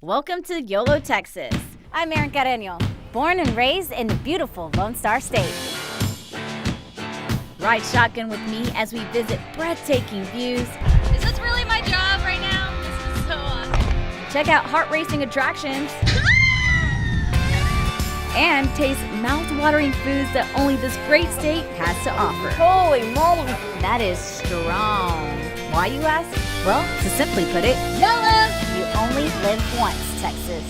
Welcome to YOLO, Texas. I'm Erika, born and raised in the beautiful Lone Star State. Ride shotgun with me as we visit breathtaking views. Is this really my job right now? This is so awesome. Check out heart-racing attractions. And taste mouth-watering foods that only this great state has to offer. Holy moly! That is strong. Why, you ask? Well, to simply put it, YOLO! You only live once, Texas.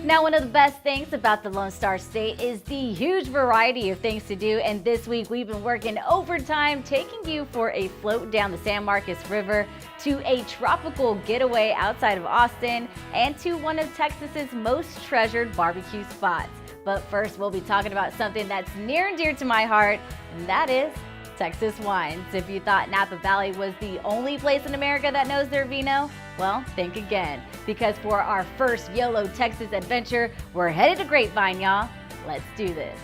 Now, one of the best things about the Lone Star State is the huge variety of things to do, and this week we've been working overtime, taking you for a float down the San Marcos River, to a tropical getaway outside of Austin, and to one of Texas's most treasured barbecue spots. But first, we'll be talking about something that's near and dear to my heart, and that is Texas wines. If you thought Napa Valley was the only place in America that knows their vino, well, think again, because for our first YOLO Texas adventure, we're headed to Grapevine, y'all. Let's do this.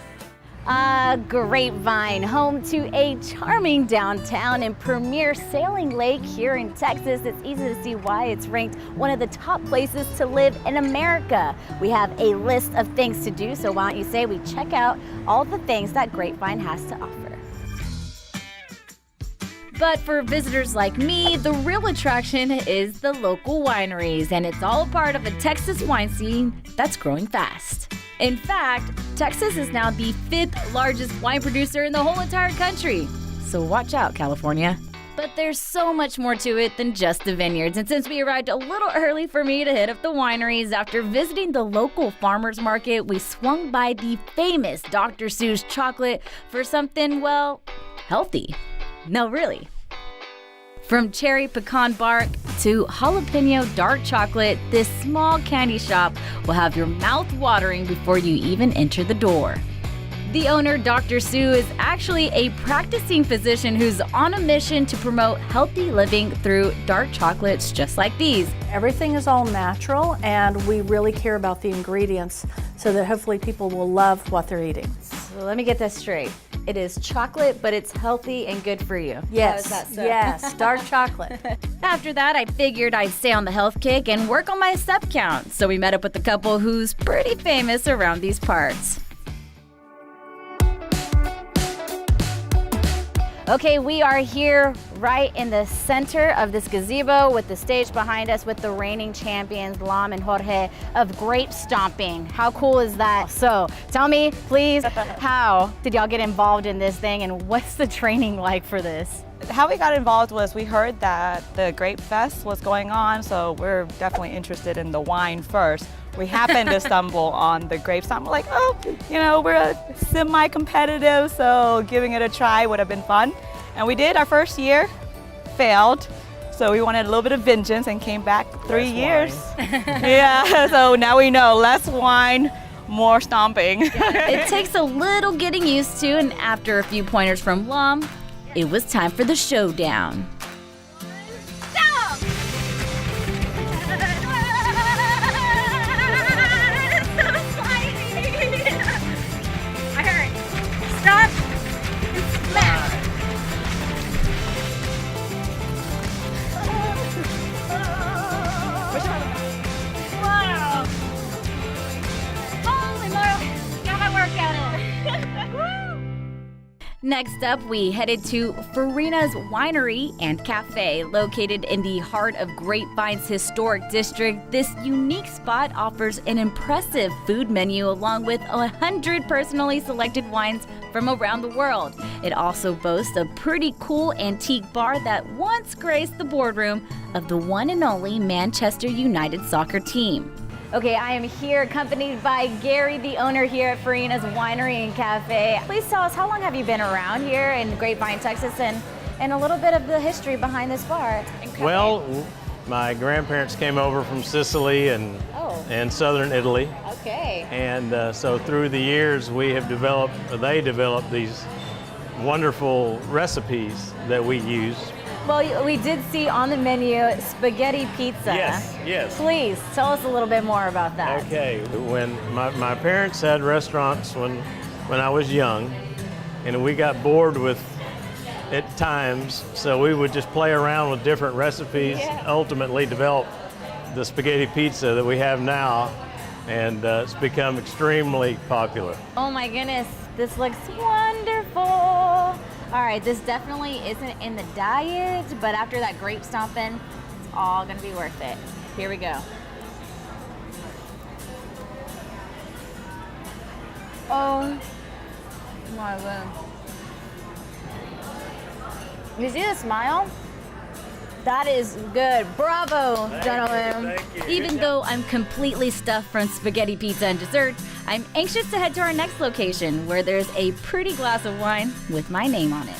Grapevine, home to a charming downtown and premier sailing lake here in Texas. It's easy to see why it's ranked one of the top places to live in America. We have a list of things to do, so why don't you say we check out all the things that Grapevine has to offer. But for visitors like me, the real attraction is the local wineries, and it's all a part of a Texas wine scene that's growing fast. In fact, Texas is now the 5th largest wine producer in the whole entire country. So watch out, California. But there's so much more to it than just the vineyards, and since we arrived a little early for me to hit up the wineries, after visiting the local farmers market, we swung by the famous Dr. Seuss chocolate for something, well, healthy. No, really. From cherry pecan bark to jalapeno dark chocolate, this small candy shop will have your mouth watering before you even enter the door. The owner, Dr. Sue, is actually a practicing physician who's on a mission to promote healthy living through dark chocolates just like these. Everything is all natural, and we really care about the ingredients so that hopefully people will love what they're eating. So let me get this straight. It is chocolate, but it's healthy and good for you. Yes, How is that so? yes, dark chocolate. After that, I figured I'd stay on the health kick and work on my step count. So we met up with a couple who's pretty famous around these parts. Okay, we are here right in the center of this gazebo with the stage behind us with the reigning champions, Lam and Jorge, of grape stomping. How cool is that? So tell me, please, how did y'all get involved in this thing, and what's the training like for this? How we got involved was we heard that the Grape Fest was going on, so we're definitely interested in the wine first. We happened to stumble on the grape stomp. We're like, oh, you know, we're semi-competitive, so giving it a try would have been fun. And we did. Our first year, failed, so we wanted a little bit of vengeance and came back 3 years. Yeah, so now we know, less wine, more stomping. It takes a little getting used to, and after a few pointers from Lam, it was time for the showdown. Stop! It's so slimy! I heard. Stop and smash! Wow! Holy moly! Got my workout in. Next up, we headed to Parina's Winery and Cafe. Located in the heart of Grapevine's historic district, this unique spot offers an impressive food menu along with 100 personally selected wines from around the world. It also boasts a pretty cool antique bar that once graced the boardroom of the one and only Manchester United soccer team. Okay, I am here accompanied by Gary, the owner here at Parina's Winery and Cafe. Please tell us, how long have you been around here in Grapevine, Texas, and a little bit of the history behind this bar? Well, my grandparents came over from Sicily and southern Italy. Okay. And so through the years, they developed these wonderful recipes that we use. Well, we did see on the menu spaghetti pizza. Yes. Please tell us a little bit more about that. Okay, when my parents had restaurants when I was young, and we got bored with at times, so we would just play around with different recipes, ultimately develop the spaghetti pizza that we have now, and it's become extremely popular. Oh my goodness, this looks wonderful. All right, this definitely isn't in the diet, but after that grape stomping, it's all gonna be worth it. Here we go. Oh my God. You see the smile? That is good. Bravo, gentlemen. Thank you. Even though I'm completely stuffed from spaghetti pizza and dessert, I'm anxious to head to our next location where there's a pretty glass of wine with my name on it.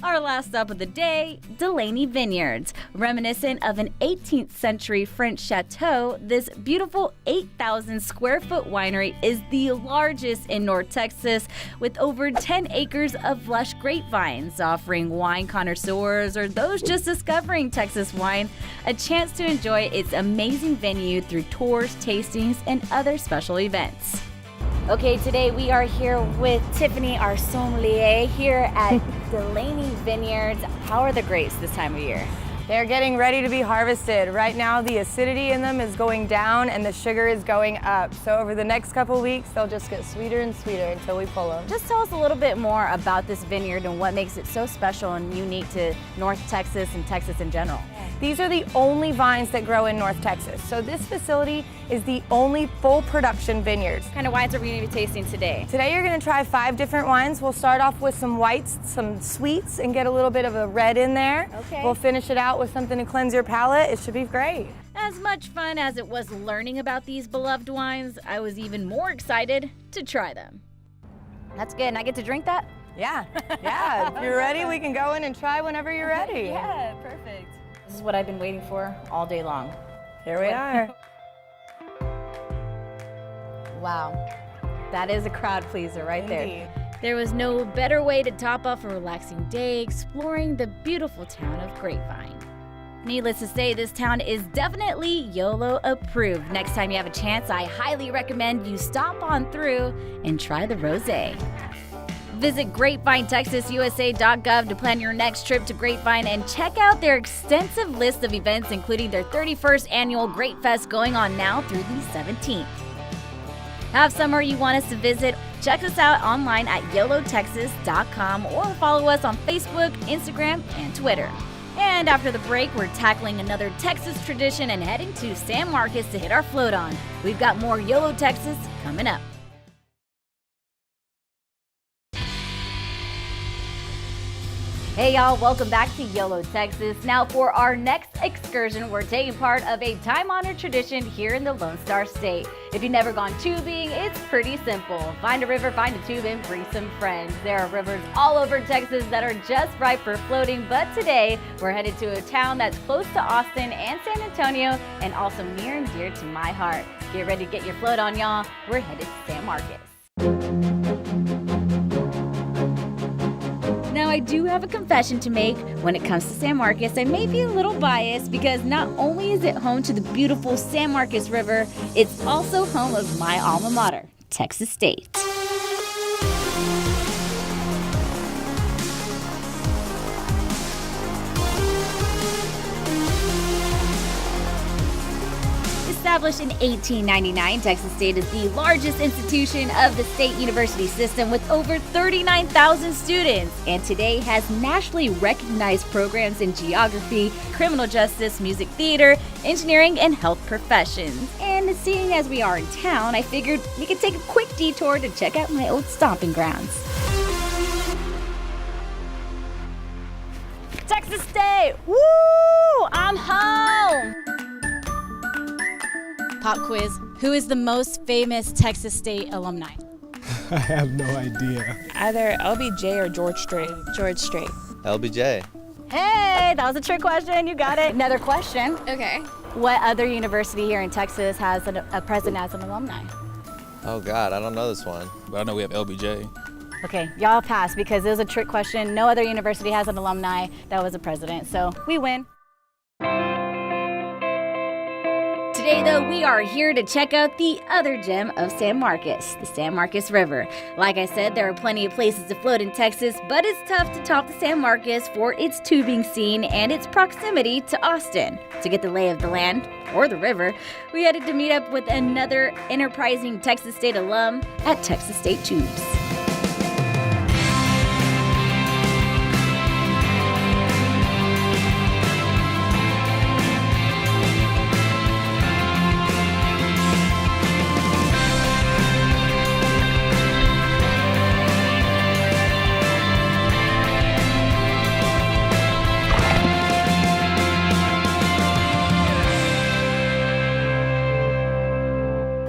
Our last stop of the day, Delaney Vineyards. Reminiscent of an 18th century French chateau, this beautiful 8,000 square foot winery is the largest in North Texas, with over 10 acres of lush grapevines, offering wine connoisseurs or those just discovering Texas wine a chance to enjoy its amazing venue through tours, tastings, and other special events. Okay, today we are here with Tiffany, our sommelier, here at Delaney Vineyards. How are the grapes this time of year? They're getting ready to be harvested. Right now, the acidity in them is going down and the sugar is going up. So over the next couple weeks, they'll just get sweeter and sweeter until we pull them. Just tell us a little bit more about this vineyard and what makes it so special and unique to North Texas and Texas in general. These are the only vines that grow in North Texas. So this facility is the only full production vineyard. What kind of wines are we going to be tasting today? Today you're going to try 5 different wines. We'll start off with some whites, some sweets, and get a little bit of a red in there. Okay. We'll finish it out with something to cleanse your palate. It should be great. As much fun as it was learning about these beloved wines, I was even more excited to try them. That's good, and I get to drink that? Yeah. If you're ready, we can go in and try whenever you're ready. Yeah, perfect. This is what I've been waiting for all day long. Here we are. Wow, that is a crowd pleaser right there. Indeed. There was no better way to top off a relaxing day exploring the beautiful town of Grapevine. Needless to say, this town is definitely YOLO approved. Next time you have a chance, I highly recommend you stop on through and try the rosé. Visit GrapevineTexasUSA.gov to plan your next trip to Grapevine and check out their extensive list of events, including their 31st annual Grape Fest going on now through the 17th. Have somewhere you want us to visit? Check us out online at yoloTexas.com or follow us on Facebook, Instagram, and Twitter. And after the break, we're tackling another Texas tradition and heading to San Marcos to hit our float on. We've got more YOLO Texas coming up. Hey y'all, welcome back to YOLO Texas. Now for our next excursion, we're taking part of a time-honored tradition here in the Lone Star State. If you've never gone tubing, it's pretty simple. Find a river, find a tube, and bring some friends. There are rivers all over Texas that are just right for floating, but today we're headed to a town that's close to Austin and San Antonio and also near and dear to my heart. Get ready to get your float on, y'all. We're headed to San Marcos. Now, I do have a confession to make. When it comes to San Marcos, I may be a little biased because not only is it home to the beautiful San Marcos River, it's also home of my alma mater, Texas State. Established in 1899, Texas State is the largest institution of the state university system with over 39,000 students, and today has nationally recognized programs in geography, criminal justice, music theater, engineering, and health professions. And seeing as we are in town, I figured we could take a quick detour to check out my old stomping grounds. Texas State! Woo! I'm home! Pop quiz. Who is the most famous Texas State alumni? I have no idea. Either LBJ or George Strait. George Strait. LBJ. Hey, that was a trick question. You got it. Another question. Okay. What other university here in Texas has a president as an alumni? Oh God, I don't know this one. But I know we have LBJ. Okay, y'all pass because it was a trick question. No other university has an alumni that was a president, so we win. Today, though, we are here to check out the other gem of San Marcos, the San Marcos River. Like I said, there are plenty of places to float in Texas, but it's tough to top the San Marcos for its tubing scene and its proximity to Austin. To get the lay of the land, or the river, we headed to meet up with another enterprising Texas State alum at Texas State Tubes.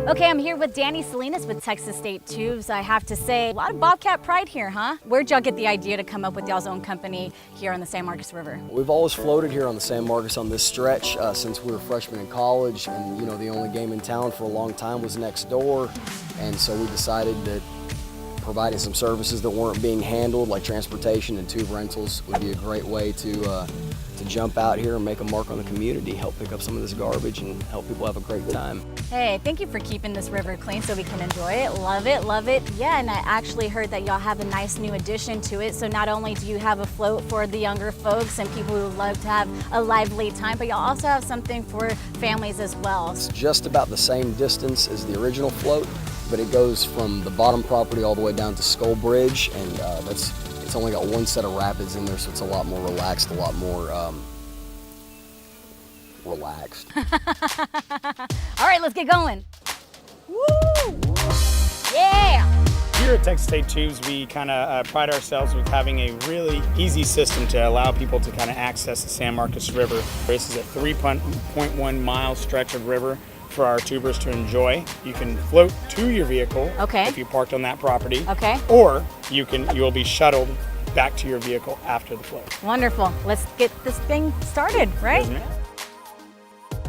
Okay, I'm here with Danny Salinas with Texas State Tubes. I have to say, a lot of Bobcat pride here, huh? Where'd y'all get the idea to come up with y'all's own company here on the San Marcos River? We've always floated here on the San Marcos on this stretch since we were freshmen in college, and you know, the only game in town for a long time was next door, and so we decided that providing some services that weren't being handled, like transportation and tube rentals, would be a great way to jump out here and make a mark on the community, help pick up some of this garbage and help people have a great time. Hey, thank you for keeping this river clean so we can enjoy it. Love it, love it. Yeah, and I actually heard that y'all have a nice new addition to it. So not only do you have a float for the younger folks and people who love to have a lively time, but y'all also have something for families as well. It's just about the same distance as the original float, but it goes from the bottom property all the way down to Skull Bridge, and it's only got one set of rapids in there, so it's a lot more relaxed, a lot more relaxed. All right, let's get going. Woo! Yeah! Here at Texas State Tubes, we kind of pride ourselves with having a really easy system to allow people to kind of access the San Marcos River. This is a 3.1 mile stretch of river for our tubers to enjoy. You can float to your vehicle if you parked on that property, or you'll be shuttled back to your vehicle after the float. Wonderful. Let's get this thing started, right?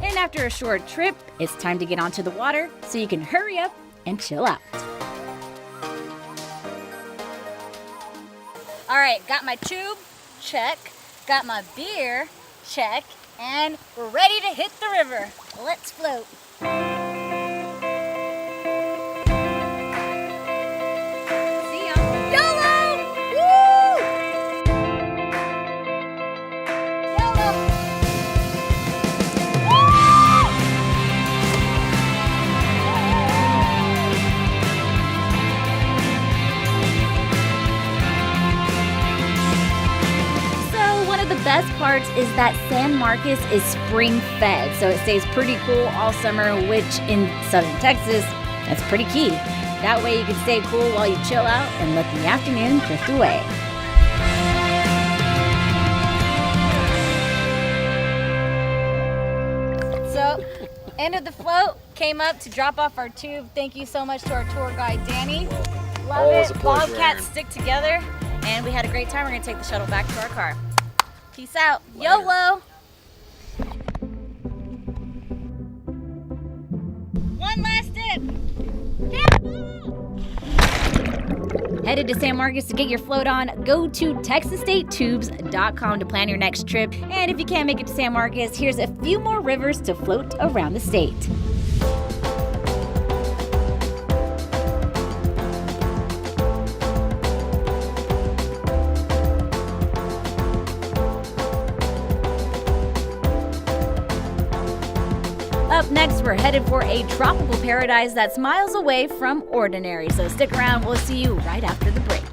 And after a short trip, it's time to get onto the water so you can hurry up and chill out. All right, got my tube, check. Got my beer, check. And we're ready to hit the river. Let's float. See ya. YOLO! Woo! YOLO! The best part is that San Marcos is spring fed, so it stays pretty cool all summer, which in southern Texas, that's pretty key. That way you can stay cool while you chill out and let the afternoon drift away. So, end of the float, came up to drop off our tube. Thank you so much to our tour guide, Danny. Love Always it. a pleasure, Bobcats Aaron. stick together, and we had a great time. We're gonna take the shuttle back to our car. Peace out. YOLO! One last dip. Headed to San Marcos to get your float on, go to TexasStateTubes.com to plan your next trip. And if you can't make it to San Marcos, here's a few more rivers to float around the state. Up next, we're headed for a tropical paradise that's miles away from ordinary. So stick around, we'll see you right after the break.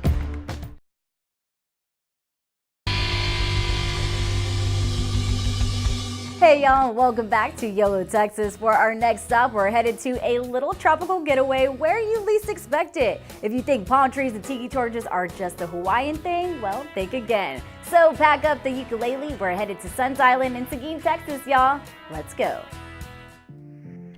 Hey y'all, welcome back to YOLO Texas. For our next stop, we're headed to a little tropical getaway where you least expect it. If you think palm trees and tiki torches are just a Hawaiian thing, well, think again. So pack up the ukulele, we're headed to Suns Island in Seguin, Texas, y'all. Let's go.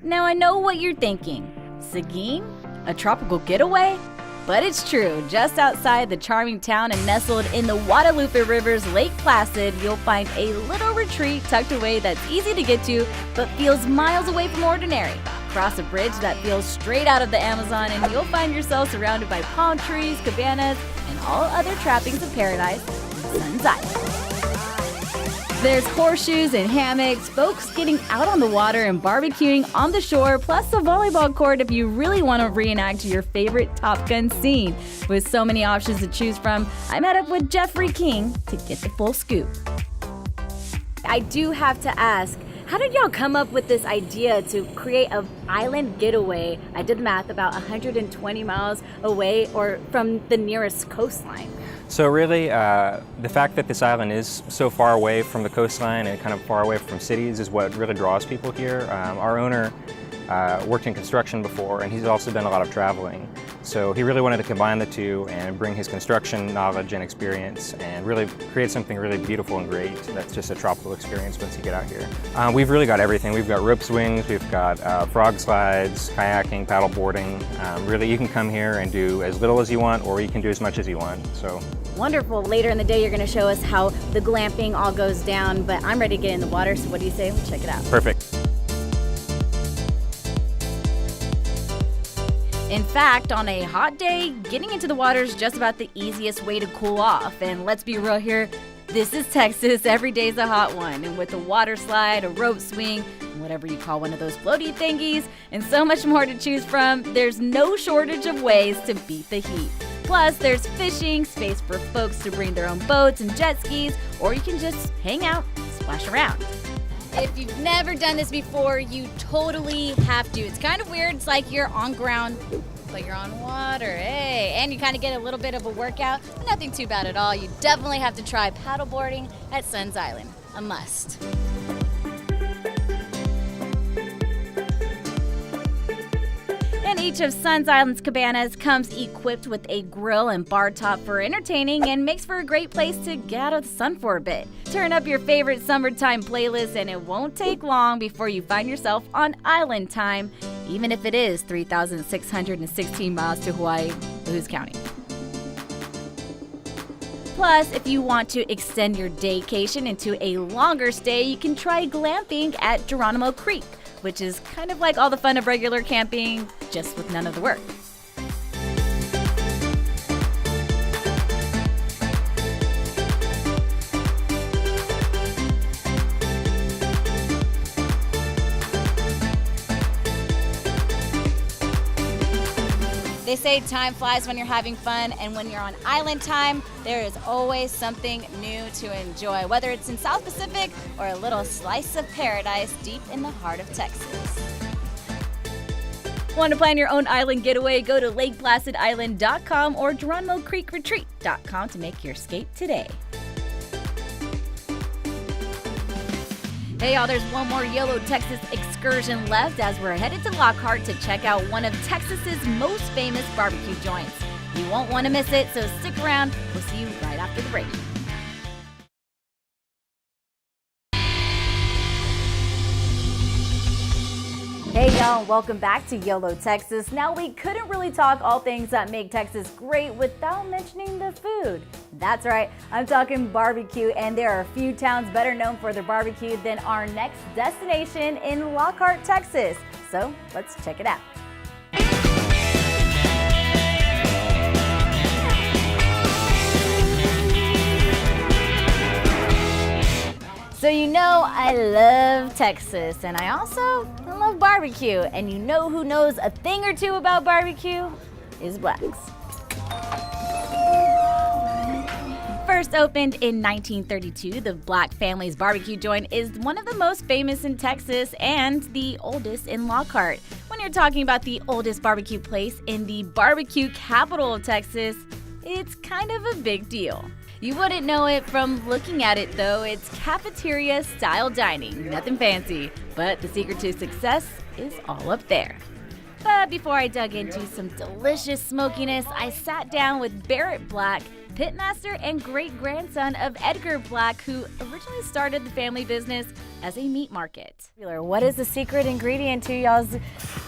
Now I know what you're thinking. Seguin? A tropical getaway? But it's true. Just outside the charming town and nestled in the Guadalupe River's Lake Placid, you'll find a little retreat tucked away that's easy to get to, but feels miles away from ordinary. across a bridge that feels straight out of the Amazon, and you'll find yourself surrounded by palm trees, cabanas, and all other trappings of paradise in Sun's Island. There's horseshoes and hammocks, folks getting out on the water and barbecuing on the shore, plus a volleyball court if you really want to reenact your favorite Top Gun scene. With so many options to choose from, I met up with Jeffrey King to get the full scoop. I do have to ask, how did y'all come up with this idea to create an island getaway? I did math, about 120 miles away or from the nearest coastline. So really, the fact that this island is so far away from the coastline and kind of far away from cities is what really draws people here. Our owner worked in construction before, and he's also done a lot of traveling. So he really wanted to combine the two and bring his construction knowledge and experience and really create something really beautiful and great that's just a tropical experience once you get out here. We've really got everything. We've got rope swings, we've got frog slides, kayaking, paddle boarding. Really, you can come here and do as little as you want, or you can do as much as you want. So. Wonderful. Later in the day, you're going to show us how the glamping all goes down, but I'm ready to get in the water, so what do you say? We'll check it out. Perfect. In fact, on a hot day, getting into the water is just about the easiest way to cool off. And let's be real here, this is Texas. Every day's a hot one. And with a water slide, a rope swing, whatever you call one of those floaty thingies, and so much more to choose from, there's no shortage of ways to beat the heat. Plus, there's fishing, space for folks to bring their own boats and jet skis, or you can just hang out, splash around. If you've never done this before, you totally have to. It's kind of weird. It's like you're on ground, but you're on water. Hey, and you kind of get a little bit of a workout, but nothing too bad at all. You definitely have to try paddleboarding at Sun's Island. A must. And each of Sun's Island's cabanas comes equipped with a grill and bar top for entertaining and makes for a great place to get out of the sun for a bit. Turn up your favorite summertime playlist and it won't take long before you find yourself on island time, even if it is 3,616 miles to Hawaii. Who's counting? Plus, if you want to extend your daycation into a longer stay, you can try glamping at Geronimo Creek, which is kind of like all the fun of regular camping, just with none of the work. They say time flies when you're having fun, and when you're on island time, there is always something new to enjoy, whether it's in South Pacific or a little slice of paradise deep in the heart of Texas. Want to plan your own island getaway? Go to LakePlacidIsland.com or GeronimoCreekRetreat.com to make your escape today. Hey y'all, there's one more yoloTX excursion left as we're headed to Lockhart to check out one of Texas's most famous barbecue joints. You won't want to miss it, so stick around. We'll see you right after the break. Hey y'all, welcome back to yoloTX. Now, we couldn't really talk all things that make Texas great without mentioning the food. That's right, I'm talking barbecue, and there are a few towns better known for their barbecue than our next destination in Lockhart, Texas. So let's check it out. So you know I love Texas, and I also love barbecue. And you know who knows a thing or two about barbecue? Is Black's. First opened in 1932, the Black family's barbecue joint is one of the most famous in Texas and the oldest in Lockhart. When you're talking about the oldest barbecue place in the barbecue capital of Texas, it's kind of a big deal. You wouldn't know it from looking at it, though. It's cafeteria-style dining, nothing fancy, but the secret to success is all up there. But before I dug into some delicious smokiness, I sat down with Barrett Black, pitmaster and great-grandson of Edgar Black, who originally started the family business as a meat market. What is the secret ingredient to y'all's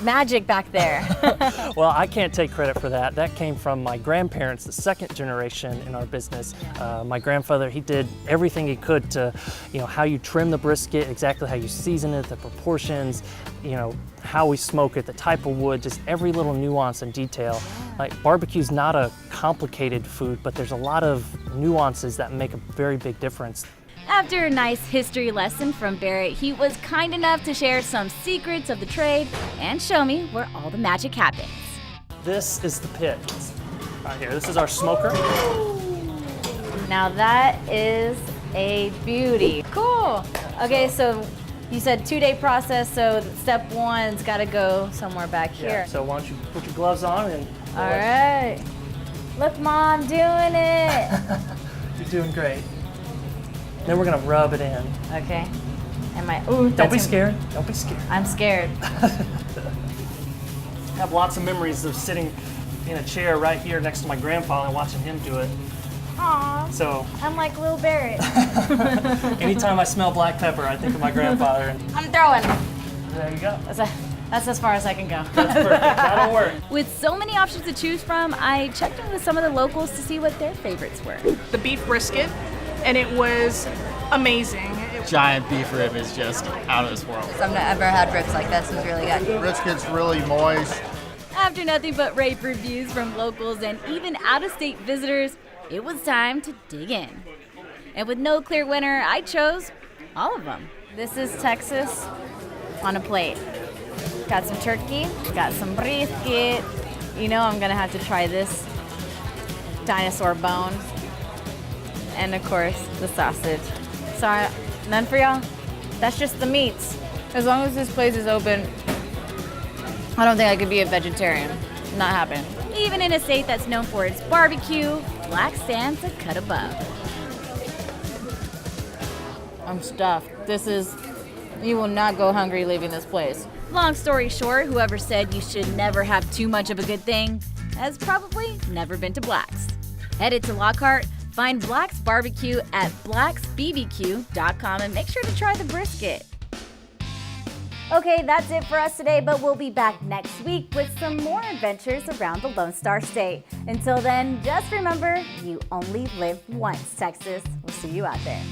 magic back there? Well, I can't take credit for that. That came from my grandparents, the second generation in our business. My grandfather, he did everything he could to, how you trim the brisket, exactly how you season it, the proportions, how we smoke it, the type of wood, just every little nuance and detail. Like, barbecue's not a complicated food, but there's a lot of nuances that make a very big difference. After a nice history lesson from Barrett, he was kind enough to share some secrets of the trade and show me where all the magic happens. This is the pit right here. This is our smoker. Now that is a beauty. Cool. Okay, so you said 2-day process, so step 1's got to go somewhere back here. So why don't you put your gloves on and... All right. Look, Mom, doing it. You're doing great. Then we're gonna rub it in. Okay. Ooh, don't be scared. Don't be scared. I'm scared. I have lots of memories of sitting in a chair right here next to my grandfather and watching him do it. Aw. So I'm like Lil Barrett. anytime I smell black pepper, I think of my grandfather. And I'm throwing. There you go. That's as far as I can go. That's perfect. That'll work. With so many options to choose from, I checked in with some of the locals to see what their favorites were. The beef brisket, and it was amazing. Giant beef rib is just out of this world. I've never had ribs like this. It's really good. Brisket's really moist. After nothing but rave reviews from locals and even out-of-state visitors, it was time to dig in. And with no clear winner, I chose all of them. This is Texas on a plate. Got some turkey, got some brisket. I'm gonna have to try this dinosaur bone. And of course, the sausage. Sorry, none for y'all? That's just the meats. As long as this place is open, I don't think I could be a vegetarian. Not happening. Even in a state that's known for its barbecue, Black stands a cut above. I'm stuffed. You will not go hungry leaving this place. Long story short, whoever said you should never have too much of a good thing has probably never been to Black's. Headed to Lockhart, find Black's Barbecue at blacksbbq.com and make sure to try the brisket. Okay, that's it for us today, but we'll be back next week with some more adventures around the Lone Star State. Until then, just remember, you only live once, Texas. We'll see you out there.